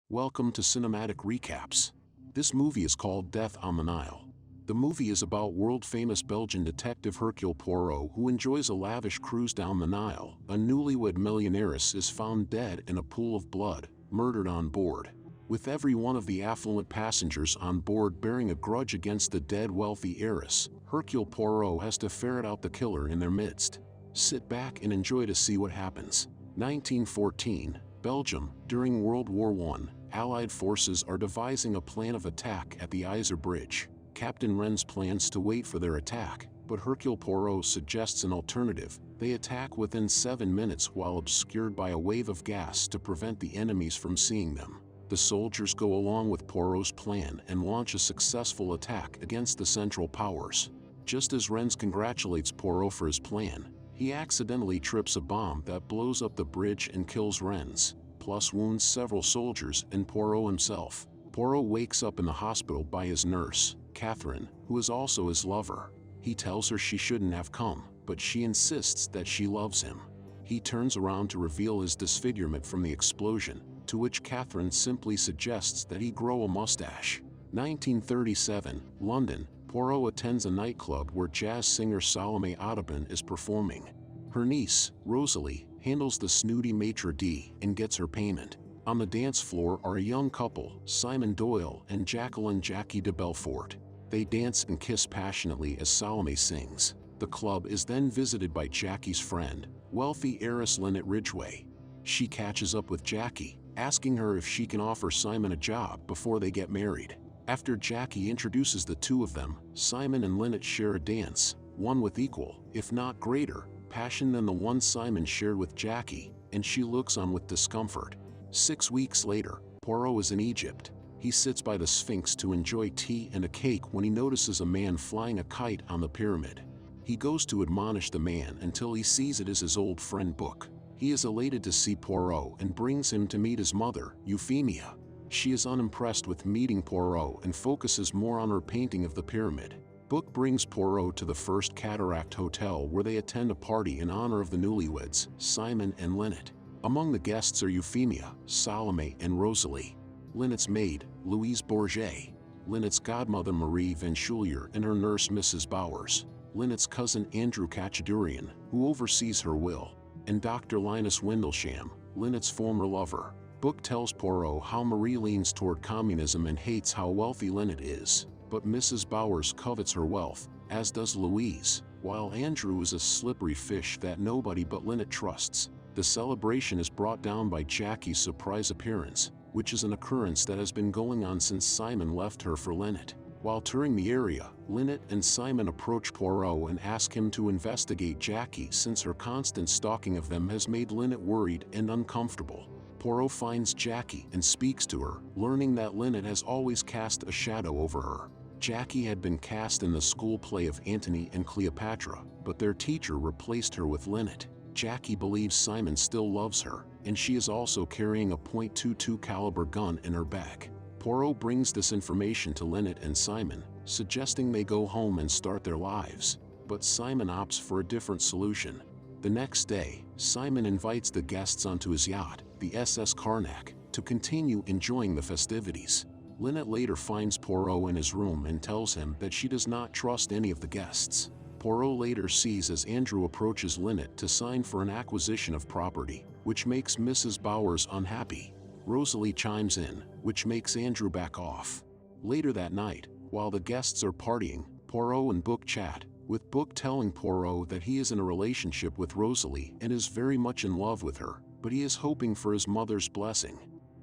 Welcome to Cinematic Recaps. This movie is called Death on the Nile. The movie is about world-famous Belgian detective Hercule Poirot, who enjoys a lavish cruise down the Nile. A newlywed millionairess is found dead in a pool of blood, murdered on board. With every one of the affluent passengers on board bearing a grudge against the dead wealthy heiress, Hercule Poirot has to ferret out the killer in their midst. Sit back and enjoy to see what happens. 1914, Belgium. During World War I, Allied forces are devising a plan of attack at the Yser Bridge. Captain Rennes plans to wait for their attack, but Hercule Poirot suggests an alternative. They attack within 7 minutes while obscured by a wave of gas to prevent the enemies from seeing them. The soldiers go along with Poirot's plan and launch a successful attack against the Central Powers. Just as Rennes congratulates Poirot for his plan, he accidentally trips a bomb that blows up the bridge and kills Rennes, plus wounds several soldiers and Poirot himself. Poirot wakes up in the hospital by his nurse, Catherine, who is also his lover. He tells her she shouldn't have come, but she insists that she loves him. He turns around to reveal his disfigurement from the explosion, to which Catherine simply suggests that he grow a mustache. 1937, London. Poirot attends a nightclub where jazz singer Salome Audubon is performing. Her niece, Rosalie, handles the snooty maitre d' and gets her payment. On the dance floor are a young couple, Simon Doyle and Jacqueline Jackie de Belfort. They dance and kiss passionately as Salome sings. The club is then visited by Jackie's friend, wealthy heiress Lynette Ridgway. She catches up with Jackie, asking her if she can offer Simon a job before they get married. After Jackie introduces the two of them, Simon and Lynette share a dance, one with equal, if not greater, passion than the one Simon shared with Jackie, and she looks on with discomfort. 6 weeks later, Poirot is in Egypt. He sits by the Sphinx to enjoy tea and a cake when he notices a man flying a kite on the pyramid. He goes to admonish the man until he sees it is his old friend Book. He is elated to see Poirot and brings him to meet his mother, Euphemia. She is unimpressed with meeting Poirot and focuses more on her painting of the pyramid. Book brings Poirot to the First Cataract Hotel where they attend a party in honor of the newlyweds, Simon and Lynette. Among the guests are Euphemia, Salome and Rosalie, Lynette's maid, Louise Bourget, Lynette's godmother Marie Venchoulier and her nurse Mrs. Bowers, Lynette's cousin Andrew Cachadurian, who oversees her will, and Dr. Linus Windlesham, Lynette's former lover. Book tells Poirot how Marie leans toward communism and hates how wealthy Lynette is, but Mrs. Bowers covets her wealth, as does Louise, while Andrew is a slippery fish that nobody but Lynette trusts. The celebration is brought down by Jackie's surprise appearance, which is an occurrence that has been going on since Simon left her for Lynette. While touring the area, Lynette and Simon approach Poirot and ask him to investigate Jackie since her constant stalking of them has made Lynette worried and uncomfortable. Poirot finds Jackie and speaks to her, learning that Lynette has always cast a shadow over her. Jackie had been cast in the school play of Antony and Cleopatra, but their teacher replaced her with Lynette. Jackie believes Simon still loves her, and she is also carrying a .22 caliber gun in her bag. Poirot brings this information to Lynette and Simon, suggesting they go home and start their lives, but Simon opts for a different solution. The next day, Simon invites the guests onto his yacht, the SS Karnak, to continue enjoying the festivities. Lynette later finds Poirot in his room and tells him that she does not trust any of the guests. Poirot later sees as Andrew approaches Lynette to sign for an acquisition of property, which makes Mrs. Bowers unhappy. Rosalie chimes in, which makes Andrew back off. Later that night, while the guests are partying, Poirot and Book chat, with Book telling Poirot that he is in a relationship with Rosalie and is very much in love with her, but he is hoping for his mother's blessing.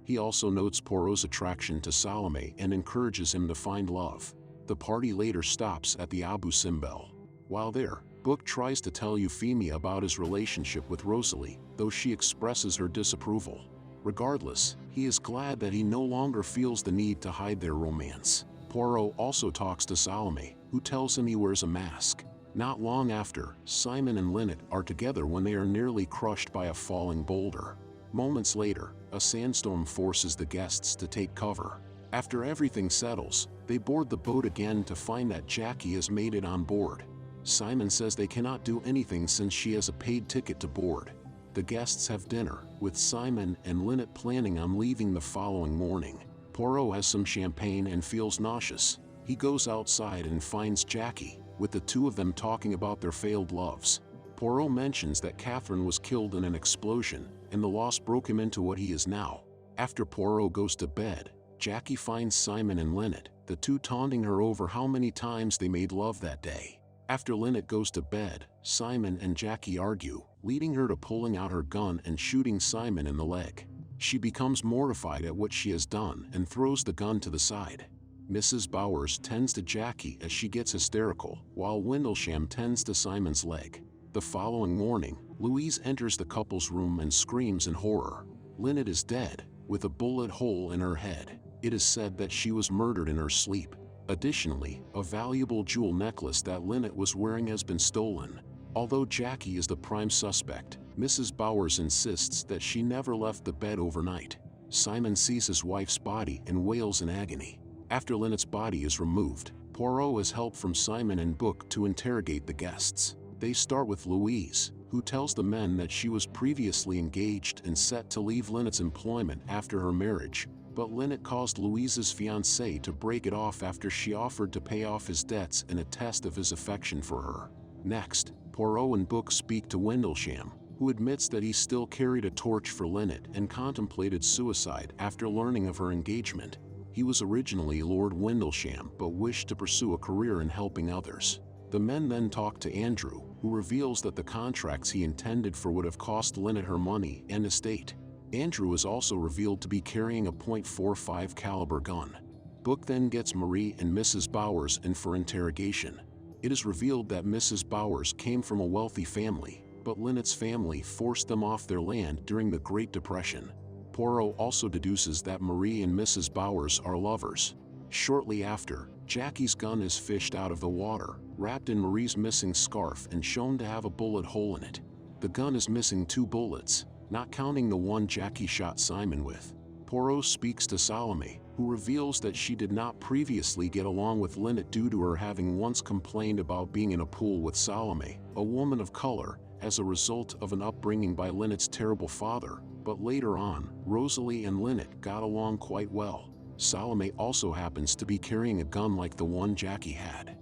He also notes Poirot's attraction to Salome and encourages him to find love. The party later stops at the Abu Simbel. While there, Book tries to tell Euphemia about his relationship with Rosalie, though she expresses her disapproval. Regardless, he is glad that he no longer feels the need to hide their romance. Poirot also talks to Salome, who tells him he wears a mask. Not long after, Simon and Lynette are together when they are nearly crushed by a falling boulder. Moments later, a sandstorm forces the guests to take cover. After everything settles, they board the boat again to find that Jackie has made it on board. Simon says they cannot do anything since she has a paid ticket to board. The guests have dinner, with Simon and Lynette planning on leaving the following morning. Poirot has some champagne and feels nauseous. He goes outside and finds Jackie, with the two of them talking about their failed loves. Poirot mentions that Catherine was killed in an explosion, and the loss broke him into what he is now. After Poirot goes to bed, Jackie finds Simon and Lynette, the two taunting her over how many times they made love that day. After Lynette goes to bed, Simon and Jackie argue, leading her to pulling out her gun and shooting Simon in the leg. She becomes mortified at what she has done and throws the gun to the side. Mrs. Bowers tends to Jackie as she gets hysterical, while Windlesham tends to Simon's leg. The following morning, Louise enters the couple's room and screams in horror. Lynette is dead, with a bullet hole in her head. It is said that she was murdered in her sleep. Additionally, a valuable jewel necklace that Lynette was wearing has been stolen. Although Jackie is the prime suspect, Mrs. Bowers insists that she never left the bed overnight. Simon sees his wife's body and wails in agony. After Lynette's body is removed, Poirot has help from Simon and Book to interrogate the guests. They start with Louise, who tells the men that she was previously engaged and set to leave Lynette's employment after her marriage, but Lynette caused Louise's fiancé to break it off after she offered to pay off his debts in a test of his affection for her. Next, Poirot and Book speak to Windlesham, who admits that he still carried a torch for Lynette and contemplated suicide after learning of her engagement. He was originally Lord Windlesham but wished to pursue a career in helping others. The men then talk to Andrew, who reveals that the contracts he intended for would have cost Lynette her money and estate. Andrew is also revealed to be carrying a .45 caliber gun. Book then gets Marie and Mrs. Bowers in for interrogation. It is revealed that Mrs. Bowers came from a wealthy family, but Lynette's family forced them off their land during the Great Depression. Poirot also deduces that Marie and Mrs. Bowers are lovers. Shortly after, Jackie's gun is fished out of the water, wrapped in Marie's missing scarf and shown to have a bullet hole in it. The gun is missing 2 bullets, not counting the one Jackie shot Simon with. Poirot speaks to Salome, who reveals that she did not previously get along with Lynette due to her having once complained about being in a pool with Salome, a woman of color, as a result of an upbringing by Lynette's terrible father, but later on, Rosalie and Lynette got along quite well. Salome also happens to be carrying a gun like the one Jackie had.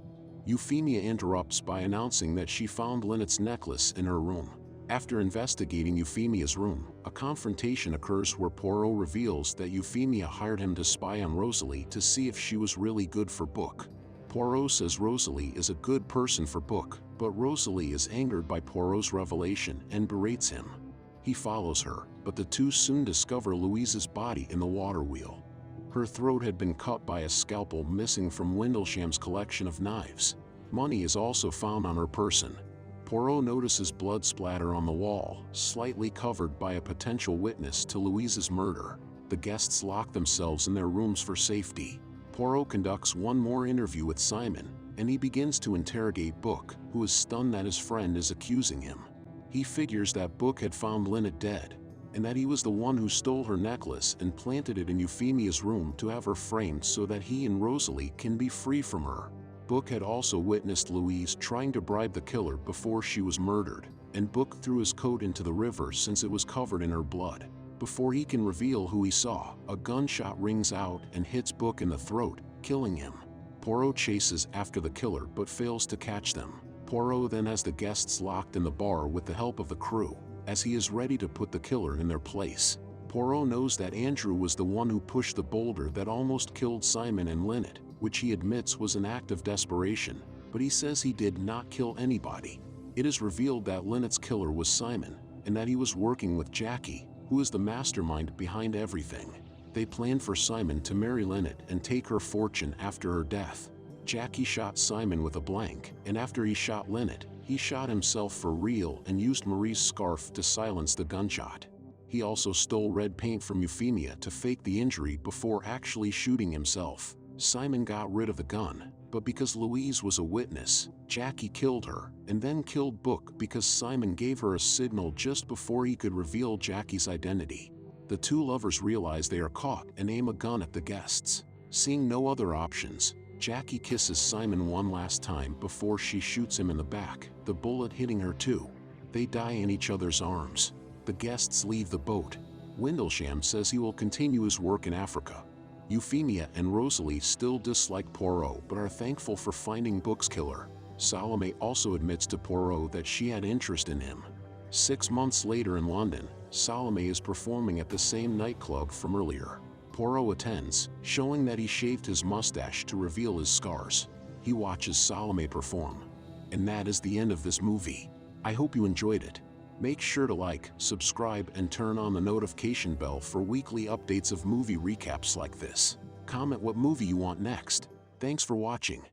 Euphemia interrupts by announcing that she found Lynette's necklace in her room. After investigating Euphemia's room, a confrontation occurs where Poirot reveals that Euphemia hired him to spy on Rosalie to see if she was really good for Book. Poirot says Rosalie is a good person for Book, but Rosalie is angered by Poirot's revelation and berates him. He follows her, but the two soon discover Louise's body in the water wheel. Her throat had been cut by a scalpel missing from Windlesham's collection of knives. Money is also found on her person. Poirot notices blood splatter on the wall, slightly covered by a potential witness to Louise's murder. The guests lock themselves in their rooms for safety. Poirot conducts one more interview with Simon, and he begins to interrogate Book, who is stunned that his friend is accusing him. He figures that Book had found Lynette dead, and that he was the one who stole her necklace and planted it in Euphemia's room to have her framed so that he and Rosalie can be free from her. Book had also witnessed Louise trying to bribe the killer before she was murdered, and Book threw his coat into the river since it was covered in her blood. Before he can reveal who he saw, a gunshot rings out and hits Book in the throat, killing him. Poirot chases after the killer but fails to catch them. Poirot then has the guests locked in the bar with the help of the crew, as he is ready to put the killer in their place. Poirot knows that Andrew was the one who pushed the boulder that almost killed Simon and Lynette, which he admits was an act of desperation, but he says he did not kill anybody. It is revealed that Lynette's killer was Simon, and that he was working with Jackie, who is the mastermind behind everything. They planned for Simon to marry Lynette and take her fortune after her death. Jackie shot Simon with a blank, and after he shot Lynette, he shot himself for real and used Marie's scarf to silence the gunshot. He also stole red paint from Euphemia to fake the injury before actually shooting himself. Simon got rid of the gun, but because Louise was a witness, Jackie killed her, and then killed Book because Simon gave her a signal just before he could reveal Jackie's identity. The two lovers realize they are caught and aim a gun at the guests. Seeing no other options, Jackie kisses Simon one last time before she shoots him in the back, the bullet hitting her too. They die in each other's arms. The guests leave the boat. Windlesham says he will continue his work in Africa. Euphemia and Rosalie still dislike Poirot but are thankful for finding Book's killer. Salome also admits to Poirot that she had interest in him. 6 months later in London, Salome is performing at the same nightclub from earlier. Poirot attends, showing that he shaved his mustache to reveal his scars. He watches Salome perform. And that is the end of this movie. I hope you enjoyed it. Make sure to like, subscribe, and turn on the notification bell for weekly updates of movie recaps like this. Comment what movie you want next. Thanks for watching.